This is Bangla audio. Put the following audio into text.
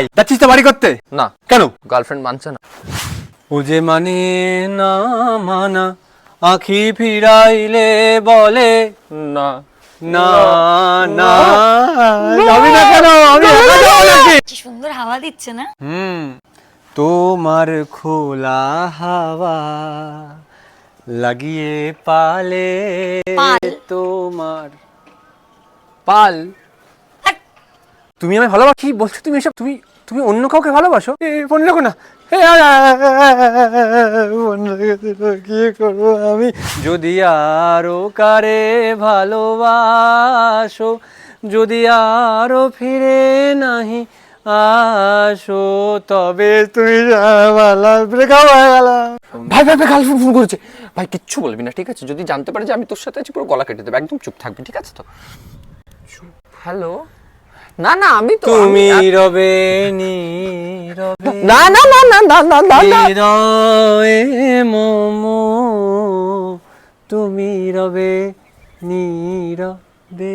ভাই যাচ্ছিস তো বাড়ি করতে? না। কেন? গার্লফ্রেন্ড মানছে না। ও যে মানে না মানা, আখি ফিরাইলে বলে না না না। যাবি না কেন? আমি একা যাবো নাকি? কি সুন্দর হাওয়া দিচ্ছে না? তোমার খোলা হাওয়া লাগিয়ে পালে পাল। তোমার পাল। তুমি আমায় ভালোবাসো? কি বলছো তুমি এসব? তুমি তুমি অন্য কাউকে ভালোবাসো? ফোন রাখো না। কি করবো আমি? যদি আরো কারে ভালোবাসো, যদি আরো ফিরে নাহি আসো, তবে তুমি ব্রেকআপ হয়ে গেল। ভাই ভাই ভাই গার্লফ্রেন্ড ফোন করেছে। ভাই কিচ্ছু বলবি না, ঠিক আছে? যদি জানতে পারে যে আমি তোর সাথে আছি পুরো গলা কেটে দেবে। একদম চুপ থাকবি, ঠিক আছে তো? হ্যালো। না না আমি তো তুমি রবে নীরবে, না না না না না না না না। হৃদয়ে মোমো, তুমি রবে নীরবে।